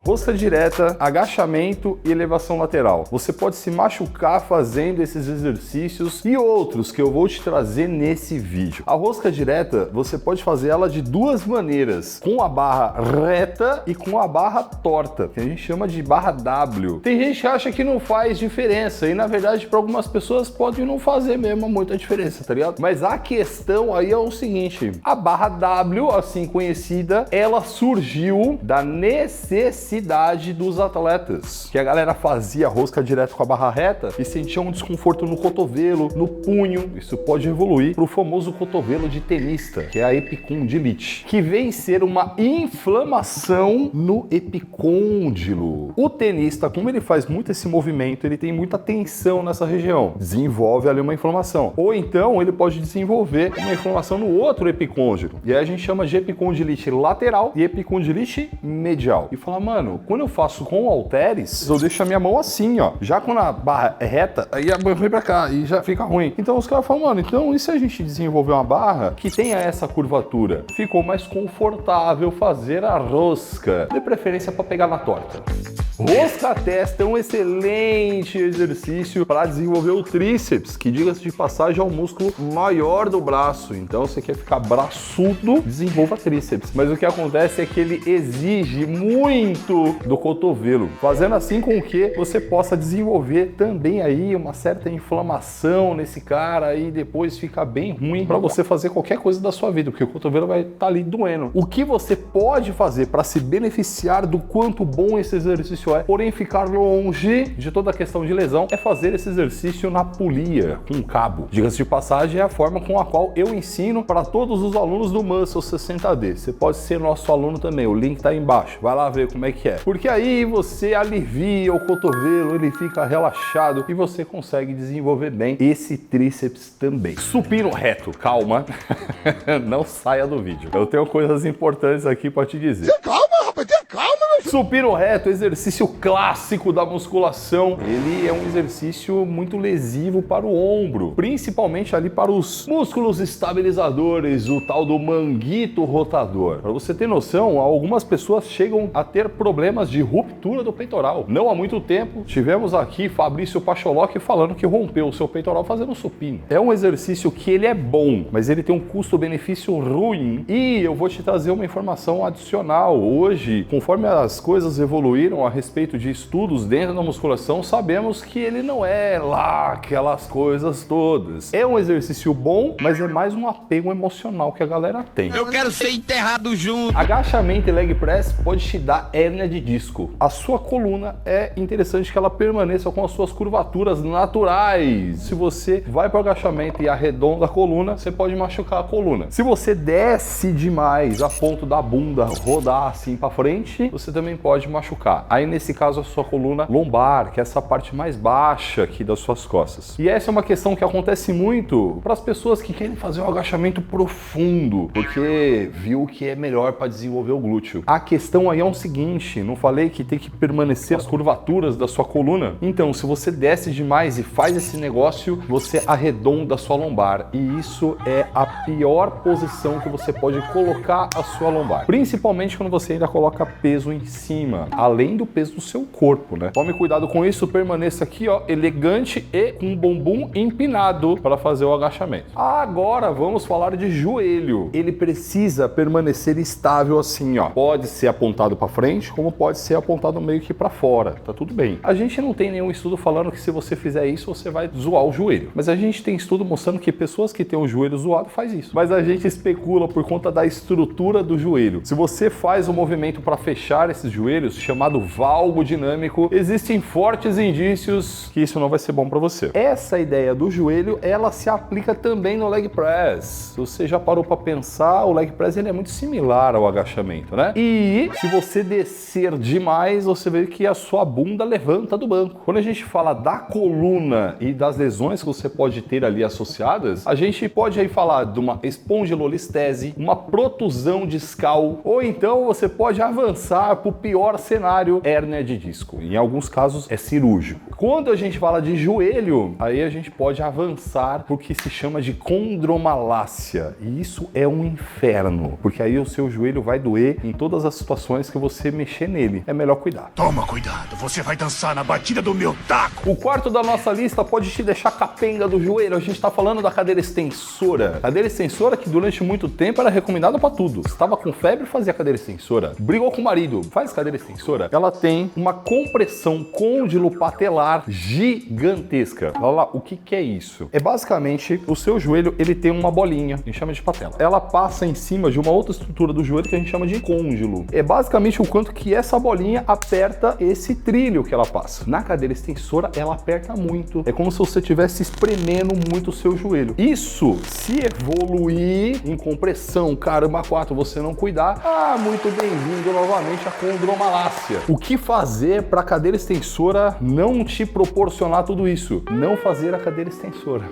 Rosca direta, agachamento e elevação lateral. Você pode se machucar fazendo esses exercícios e outros que eu vou te trazer nesse vídeo. A rosca direta, você pode fazer ela de duas maneiras, com a barra reta e com a barra torta, que a gente chama de barra W. Tem gente que acha que não faz diferença e na verdade para algumas pessoas pode não fazer mesmo muita diferença, tá ligado? Mas a questão aí é o seguinte, a barra W, assim conhecida, ela surgiu da necessidade dos atletas, que a galera fazia rosca direto com a barra reta e sentia um desconforto no cotovelo, no punho. Isso pode evoluir para o famoso cotovelo de tenista, que é a epicondilite, que vem ser uma inflamação no epicôndilo. O tenista, como ele faz muito esse movimento, ele tem muita tensão nessa região, desenvolve ali uma inflamação. Ou então ele pode desenvolver uma inflamação no outro epicôndilo. E aí a gente chama de epicondilite lateral e epicondilite medial. E fala, mano, quando eu faço com halteres, eu deixo a minha mão assim, ó. Já quando a barra é reta, aí a mão vem pra cá e já fica ruim. Então os caras falam, mano, então e se a gente desenvolver uma barra que tenha essa curvatura? Ficou mais confortável fazer a rosca, de preferência para pegar na torta. Rosca testa é um excelente exercício para desenvolver o tríceps, que, diga-se de passagem, é o músculo maior do braço. Então, você quer ficar braçudo, desenvolva tríceps. Mas o que acontece é que ele exige muito do cotovelo, fazendo assim com que você possa desenvolver também aí uma certa inflamação nesse cara e depois fica bem ruim para você fazer qualquer coisa da sua vida, porque o cotovelo vai estar ali doendo. O que você pode fazer para se beneficiar do quanto bom esse exercício porém ficar longe de toda a questão de lesão, é fazer esse exercício na polia, com cabo. Diga-se de passagem, é a forma com a qual eu ensino para todos os alunos do Muscle 60D. Você pode ser nosso aluno também, o link tá aí embaixo. Vai lá ver como é que é. Porque aí você alivia o cotovelo, ele fica relaxado e você consegue desenvolver bem esse tríceps também. Supino reto, calma, não saia do vídeo. Eu tenho coisas importantes aqui para te dizer. Calma, rapaz, tenha calma, meu filho. Supino reto, exercício clássico da musculação. Ele é um exercício muito lesivo para o ombro, principalmente ali para os músculos estabilizadores, o tal do manguito rotador. Para você ter noção, algumas pessoas chegam a ter problemas de ruptura do peitoral. Não há muito tempo, tivemos aqui Fabrício Pacholoc falando que rompeu o seu peitoral fazendo supino. É um exercício que ele é bom, mas ele tem um custo-benefício ruim. E eu vou te trazer uma informação adicional. Hoje, conforme as coisas evoluíram a respeito de estudos dentro da musculação, sabemos que ele não é lá aquelas coisas todas. É um exercício bom, mas é mais um apego emocional que a galera tem. Eu quero ser enterrado junto. Agachamento e leg press pode te dar hérnia de disco. A sua coluna é interessante que ela permaneça com as suas curvaturas naturais. Se você vai para o agachamento e arredonda a coluna, você pode machucar a coluna. Se você desce demais a ponto da bunda rodar assim para frente, você também pode machucar. Aí nesse caso a sua coluna lombar, que é essa parte mais baixa aqui das suas costas. E essa é uma questão que acontece muito para as pessoas que querem fazer um agachamento profundo, porque viu que é melhor para desenvolver o glúteo. A questão aí é o seguinte, não falei que tem que permanecer as curvaturas da sua coluna? Então, se você desce demais e faz esse negócio, você arredonda a sua lombar. E isso é a pior posição que você pode colocar a sua lombar. Principalmente quando você ainda coloca peso em cima, além do peso do seu corpo, né? Tome cuidado com isso, permaneça aqui, ó, elegante e com o bumbum empinado para fazer o agachamento. Agora vamos falar de joelho. Ele precisa permanecer estável assim, ó. Pode ser apontado para frente, como pode ser apontado meio que para fora. Tá tudo bem. A gente não tem nenhum estudo falando que se você fizer isso, você vai zoar o joelho. Mas a gente tem estudo mostrando que pessoas que têm o joelho zoado faz isso. Mas a gente especula por conta da estrutura do joelho. Se você faz um movimento para fechar esses joelhos, chamado valgo dinâmico, existem fortes indícios que isso não vai ser bom para você. Essa ideia do joelho, ela se aplica também no leg press. Se você já parou para pensar, o leg press ele é muito similar ao agachamento, né? E se você descer demais, você vê que a sua bunda levanta do banco. Quando a gente fala da coluna e das lesões que você pode ter ali associadas, a gente pode aí falar de uma espondilolistese, uma protusão discal, ou então você pode avançar para o pior cenário, hérnia de disco. Em alguns casos é cirúrgico. Quando a gente fala de joelho, aí a gente pode avançar pro que se chama de condromalácia. E isso é um inferno, porque aí o seu joelho vai doer em todas as situações que você mexer nele. É melhor cuidar. Toma cuidado, você vai dançar na batida do meu taco. O quarto da nossa lista pode te deixar capenga do joelho. A gente tá falando da cadeira extensora. Cadeira extensora que durante muito tempo era recomendada para tudo. Estava com febre, fazia cadeira extensora. Brigou com o marido, faz cadeira extensora. Ela tem uma compressão condilopatelar gigantesca. Olha lá, o que é isso? É basicamente o seu joelho, ele tem uma bolinha, a gente chama de patela. Ela passa em cima de uma outra estrutura do joelho que a gente chama de côndilo. É basicamente o quanto que essa bolinha aperta esse trilho que ela passa. Na cadeira extensora, ela aperta muito. É como se você estivesse espremendo muito o seu joelho. Isso, se evoluir em compressão, caramba, 4, você não cuidar, muito bem-vindo novamente à condromalácia. O que fazer para a cadeira extensora não te proporcionar tudo isso? Não fazer a cadeira extensora.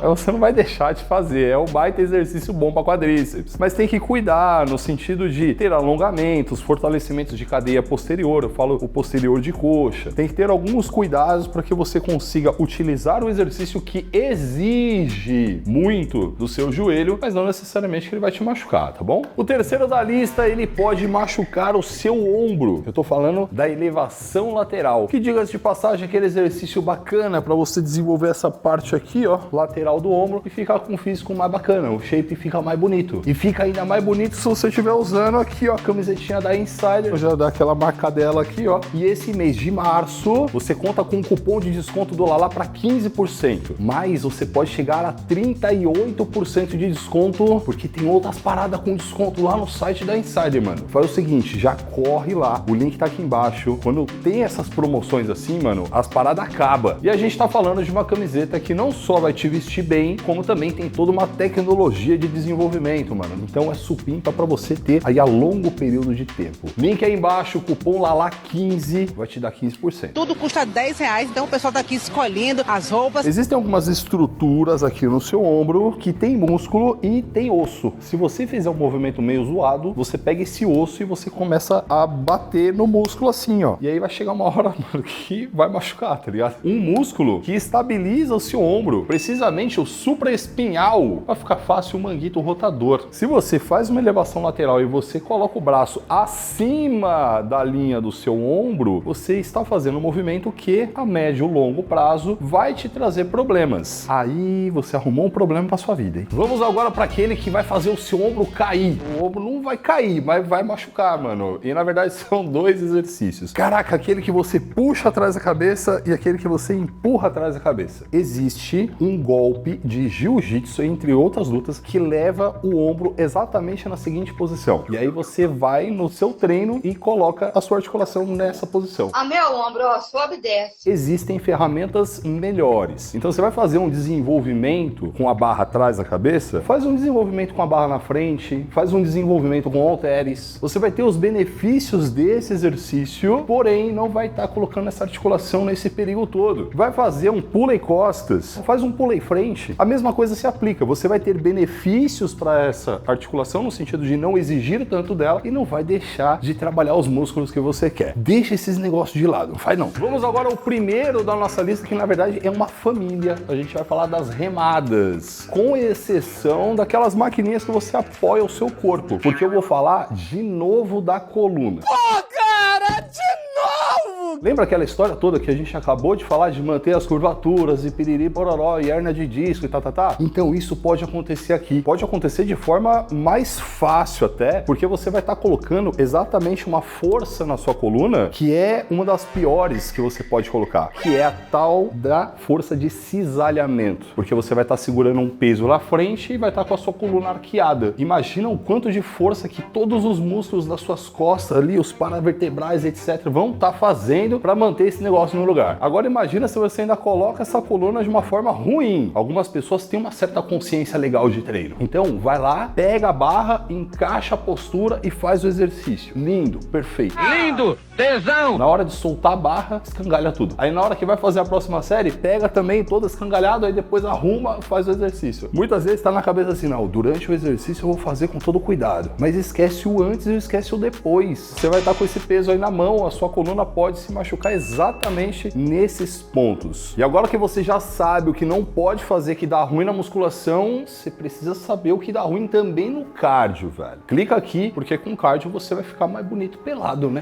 Você não vai deixar de fazer, é um baita exercício bom para quadríceps. Mas tem que cuidar no sentido de ter alongamentos, fortalecimentos de cadeia posterior, eu falo o posterior de coxa. Tem que ter alguns cuidados para que você consiga utilizar o exercício que exige muito do seu joelho, mas não necessariamente que ele vai te machucar, tá bom? O terceiro da lista, ele pode machucar o seu ombro. Eu tô falando da elevação lateral, que, diga-se de passagem, é aquele exercício bacana para você desenvolver essa parte aqui, ó, lateral do ombro, e ficar com um físico mais bacana, o shape fica mais bonito. E fica ainda mais bonito se você estiver usando aqui, ó, a camisetinha da Insider, já dá aquela marcadela aqui, ó. E esse mês de março, você conta com um cupom de desconto do Lala para 15%, mas você pode chegar a 38% de desconto, porque tem outras paradas com desconto lá no site da Insider, mano. Faz o seguinte, já corre lá, o link tá aqui embaixo. Quando tem essas promoções assim, mano, as paradas acabam. E a gente tá falando de uma camiseta que não só vai te vestir bem, como também tem toda uma tecnologia de desenvolvimento, mano. Então é supimpa para você ter aí a longo período de tempo. Link aí embaixo, cupom LALA15 vai te dar 15%. Tudo custa R$10, então o pessoal tá aqui escolhendo as roupas. Existem algumas estruturas aqui no seu ombro que tem músculo e tem osso. Se você fizer um movimento meio zoado, você pega esse osso e você começa a bater no músculo assim, ó. E aí vai chegar uma hora, mano, que vai machucar, tá ligado? Um músculo que estabiliza o seu ombro, precisamente o supraespinhal, vai ficar fácil o manguito rotador. Se você faz uma elevação lateral e você coloca o braço acima da linha do seu ombro, você está fazendo um movimento que a médio e longo prazo vai te trazer problemas. Aí você arrumou um problema para sua vida, hein? Vamos agora para aquele que vai fazer o seu ombro cair. O ombro não vai cair, mas vai machucar, mano. E na verdade são dois exercícios. Caraca, aquele que você puxa atrás da cabeça e aquele que você empurra atrás da cabeça. Existe um golpe de jiu-jitsu, entre outras lutas, que leva o ombro exatamente na seguinte posição. E aí você vai no seu treino e coloca a sua articulação nessa posição. A meu ombro, ó, sobe e desce. Existem ferramentas melhores. Então você vai fazer um desenvolvimento com a barra atrás da cabeça, faz um desenvolvimento com a barra na frente, faz um desenvolvimento com halteres. Você vai ter os benefícios desse exercício, porém não vai estar colocando essa articulação nesse perigo todo. Vai fazer um pula e costas, faz um pula e frente, a mesma coisa se aplica. Você vai ter benefícios para essa articulação no sentido de não exigir tanto dela e não vai deixar de trabalhar os músculos que você quer. Deixa esses negócios de lado, não faz não. Vamos agora ao primeiro da nossa lista, que na verdade é uma família. A gente vai falar das remadas, com exceção daquelas maquininhas que você apoia o seu corpo, porque eu vou falar de novo da coluna. Cara, de novo! Lembra aquela história toda que a gente acabou de falar de manter as curvaturas e piriri, pororó e hérnia de disco e tá? Então isso pode acontecer aqui. Pode acontecer de forma mais fácil até, porque você vai estar colocando exatamente uma força na sua coluna que é uma das piores que você pode colocar, que é a tal da força de cisalhamento, porque você vai estar segurando um peso na frente e vai estar com a sua coluna arqueada. Imagina o quanto de força que todos os músculos das suas costas ali, os paravertebrais, etc, vão estar fazendo fazendo para manter esse negócio no lugar. Agora imagina se você ainda coloca essa coluna de uma forma ruim. Algumas pessoas têm uma certa consciência legal de treino. Então vai lá, pega a barra, encaixa a postura e faz o exercício. Lindo, perfeito. Lindo, tesão. Na hora de soltar a barra, escangalha tudo. Aí na hora que vai fazer a próxima série, pega também todo escangalhado, aí depois arruma, faz o exercício. Muitas vezes tá na cabeça assim, não, durante o exercício eu vou fazer com todo cuidado. Mas esquece o antes e esquece o depois. Você vai estar com esse peso aí na mão, a sua coluna pode se machucar exatamente nesses pontos. E agora que você já sabe o que não pode fazer que dá ruim na musculação, você precisa saber o que dá ruim também no cardio, velho. Clica aqui, porque com cardio você vai ficar mais bonito pelado, né?